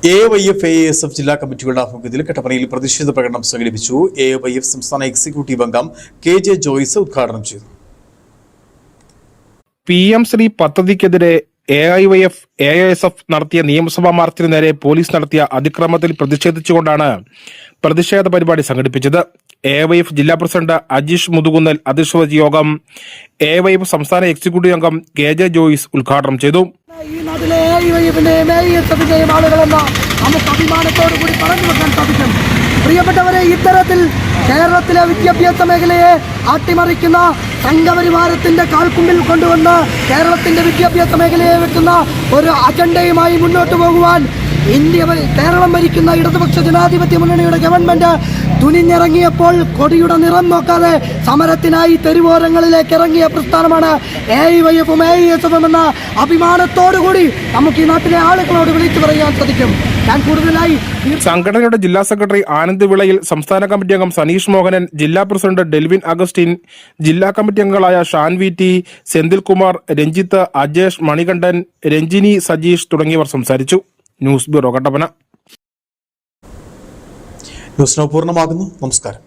AYF AASF ജില്ലാ കമ്മിറ്റികളുടെ ആഭിമുഖ്യത്തിൽ കട്ടപ്പനയിൽ പ്രതിഷേധ പ്രകടനം സംഘടിപ്പിച്ചു. AYF സംസ്ഥാന എക്സിക്യൂട്ടീവ് അംഗം KJ ജോയ്സ് ഉദ്ഘാടനം ചെയ്തു. PM ശ്രീ പദ്ധതിക്കെതിരെ AIYF AASF നടത്തിയ നിയമസഭാ മാർച്ചിന് നേരെ പോലീസ് നടത്തിയ അതിക്രമത്തിൽ പ്രതിഷേധിച്ചുകൊണ്ടാണ് പ്രതിഷേധ പരിപാടി സംഘടിപ്പിച്ചത്. AYF ജില്ലാ പ്രസിഡന്റ് അജീഷ് മുതുകുന്നൽ അധ്യക്ഷത വഹിച്ച യോഗം AYF സംസ്ഥാന എക്സിക്യൂട്ടീവ് അംഗം KJ ജോയ്സ് ഉദ്ഘാടനം ചെയ്തു. ഈ നാട്ടിലെ AIYFന്റെയും ആളുകളെന്ന് നമുക്ക് അഭിമാനത്തോടു കൂടി പറഞ്ഞു വെക്കാൻ സാധിക്കും. പ്രിയപ്പെട്ടവരെ, ഇത്തരത്തിൽ കേരളത്തിലെ വിദ്യാഭ്യാസ മേഖലയെ അട്ടിമറിക്കുന്ന സംഘപരിവാരത്തിന്റെ കാൽക്കുമ്പിൽ കൊണ്ടുവന്ന് കേരളത്തിന്റെ വിദ്യാഭ്യാസ മേഖലയെ വെക്കുന്ന ഒരു അജണ്ടയുമായി മുന്നോട്ട് പോകുവാൻ കേരളം ഭരിക്കുന്ന ഇടതുപക്ഷ ജനാധിപത്യ മുന്നണിയുടെ ഗവൺമെന്റ് തുനിഞ്ഞിറങ്ങിയപ്പോൾ കൊടിയുടെ നിറം നോക്കാതെ സമരത്തിനായി തെരുവോരങ്ങളിലേക്ക് ഇറങ്ങിയ പ്രസ്ഥാനമാണ് AIYFും AASFും എന്ന അഭിമാനത്തോടുകൂടി നമുക്ക് ഈ നാട്ടിലെ ആളുകളോട് വിളിച്ചു പറയാൻ സാധിക്കും. ഞാൻ കൂടുതലായി സംഘടനയുടെ ജില്ലാ സെക്രട്ടറി ആനന്ദ് വിളയിൽ, സംസ്ഥാന കമ്മിറ്റി അംഗം സനീഷ് മോഹനൻ, ജില്ലാ പ്രസിഡന്റ് ഡെൽവിൻ അഗസ്റ്റിൻ, ജില്ലാ കമ്മിറ്റി അംഗങ്ങളായ ഷാൻ VT, സെന്തിൽകുമാർ, രഞ്ജിത്ത്, അജേഷ്, മണികണ്ഠൻ, രഞ്ജിനി, സജീഷ് തുടങ്ങിയവർ സംസാരിച്ചു. News bureau, Kattappana. News now പൂർണ്ണമാകുന്നു. നമസ്കാരം.